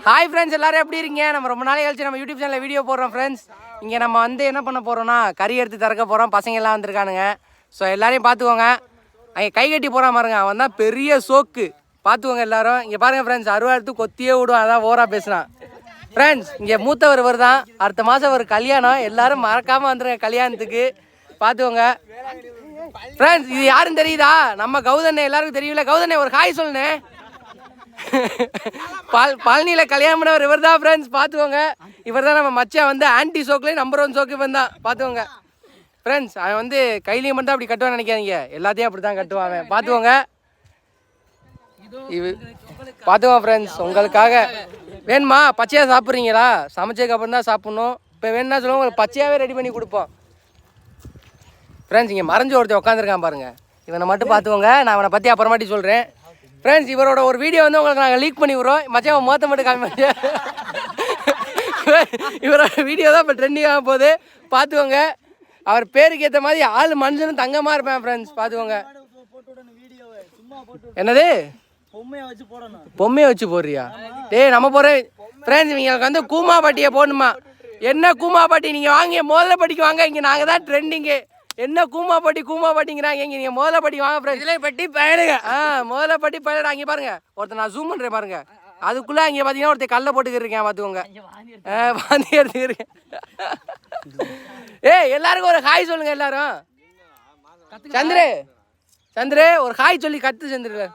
Hi friends, எல்லாரும் எப்படி இருக்கீங்க? நம்ம ரொம்ப நாளை கழிச்சு நம்ம யூடியூப் சேனலில் வீடியோ போடுறோம் ஃப்ரெண்ட்ஸ். இங்கே நம்ம வந்து என்ன பண்ண போகிறோம்னா கறி எடுத்து திறக்க போகிறோம். பசங்க எல்லாம் வந்திருக்கானுங்க. ஸோ எல்லாரையும் பார்த்துக்கோங்க. அங்கே கை கட்டி போகிறான் பாருங்க, அவன் தான் பெரிய சோக்கு. பார்த்துக்கோங்க எல்லாரும். இங்கே பாருங்கள் ஃப்ரெண்ட்ஸ், அருவா எடுத்து கொத்தியே விடுவான். அதான் ஓவராக பேசுனான் ஃப்ரெண்ட்ஸ். இங்கே மூத்தவர் தான், அடுத்த மாதம் ஒரு கல்யாணம். எல்லாரும் மறக்காமல் வந்துடுங்க கல்யாணத்துக்கு. பார்த்துக்கோங்க ஃப்ரெண்ட்ஸ். இது யாருன்னு தெரியுதா? நம்ம கௌதண்ணே. எல்லாருக்கும் தெரியும்ல. கௌதண்ணே ஒரு ஹாய் சொல்லுண்ணே. பழனியில் கல்யாணம் பண்ணவர் இவர் தான் ஃப்ரெண்ட்ஸ். பார்த்துக்கோங்க, இவர் தான் நம்ம மச்சான். வந்து ஆன்டி சோக்குலேயே நம்பர் 1 சோக்கு இவன் தான். பார்த்துக்கோங்க ஃப்ரெண்ட்ஸ். அவன் வந்து கையிலையும் மட்டும் அப்படி கட்டுவான்னு நினைக்காதீங்க, எல்லாத்தையும் அப்படி தான் கட்டுவான் அவன். பார்த்துக்கோங்க. பார்த்துக்கோங்க ஃப்ரெண்ட்ஸ், உங்களுக்காக வேணுமா? பச்சையாக சாப்பிட்றீங்களா? சமைச்சதுக்கு அப்புறம் தான் சாப்பிட்ணும். இப்போ வேணும்னா சொல்லுவோம், உங்களுக்கு பச்சையாகவே ரெடி பண்ணி கொடுப்போம் ஃப்ரெண்ட்ஸ். இங்கே மறைஞ்சு ஒருத்தர் உட்காந்துருக்கான் பாருங்கள், இவனை மட்டும் பார்த்துக்கோங்க. நான் அவனை பற்றி அப்புறமாட்டி சொல்கிறேன் ஃப்ரெண்ட்ஸ். இவரோட ஒரு வீடியோ வந்து உங்களுக்கு நாங்கள் லீக் பண்ணி விடுறோம். மச்சான் மொத்த மட்டும் காமிச்சு இவரோட வீடியோ தான் இப்போ ட்ரெண்டிங் ஆக போகுது. பார்த்துக்கோங்க. அவர் பேருக்கு ஏற்ற மாதிரி ஆள் மனுஷனும் தங்கமாக இருப்பேன் ஃப்ரெண்ட்ஸ். பார்த்துக்கோங்க. என்னது பொம்மையை வச்சு போடுறியா? டேய் நம்ம போகிறேன் ஃப்ரெண்ட்ஸ். இவங்களுக்கு வந்து கூமா பாட்டியை போடணுமா? என்ன கூமா பாட்டி? நீங்கள் வாங்க முதல்ல படிக்கு வாங்க. இங்கே நாங்கள் தான் ட்ரெண்டிங்கு. என்ன கூமா பாட்டிங்கிறாங்க. இங்கே நீங்கள் முதல்ல பட்டி வாங்க ஃப்ரெண்ட்ஸ். இதில் பட்டி பயனுங்க. முதல்ல பட்டி பயனடா. அங்கே பாருங்க, ஒருத்தர் நான் ஜூம் பண்ணுறேன் பாருங்க. அதுக்குள்ளே இங்கே பார்த்தீங்கன்னா ஒருத்தர் கல்லை போட்டுக்கிட்டு இருக்கேன். பார்த்துக்கோங்க, வாந்தி எடுத்துக்கிறேன். எல்லாருக்கும் ஒரு ஹாய் சொல்லுங்க எல்லாரும். சந்திரே ஒரு ஹாய் சொல்லி கத்து. சந்திர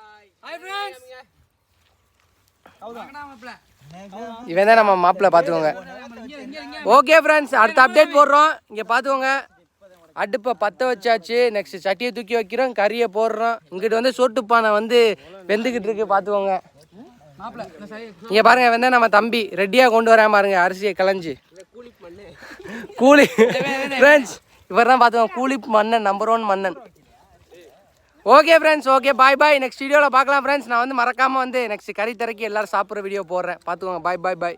இவன் தான் நம்ம மாப்பிள்ள. பார்த்துக்கோங்க. ஓகே ஃப்ரெண்ட்ஸ், அடுத்த அப்டேட் போடுறோம். இங்கே பார்த்துக்கோங்க, அடுப்பை பற்ற வச்சாச்சு. நெக்ஸ்ட் சட்டியை தூக்கி வைக்கிறோம், கறியை போடுறோம். இங்கிட்டு வந்து சோட்டுப்பானை வந்து வெந்துக்கிட்டு இருக்கு. பார்த்துக்கோங்க. இங்கே பாருங்க, வந்து நம்ம தம்பி ரெடியாக கொண்டு வரேன் பாருங்க, அரிசியை களைஞ்சி. கூலி ஃப்ரெண்ட்ஸ், இவர் தான் பார்த்துக்கோங்க, கூலி மன்னன், நம்பர் 1 மன்னன். ஓகே ஃப்ரெண்ட்ஸ், ஓகே பாய் பாய். நெக்ஸ்ட் வீடியோவில் பார்க்கலாம் ஃப்ரெண்ட்ஸ். நான் வந்து மறக்காமல் வந்து நெக்ஸ்ட் கறி திறக்கி எல்லோரும் சாப்பிட்ற வீடியோ போடுறேன். பார்த்துக்கோங்க. பாய் பாய் பாய்.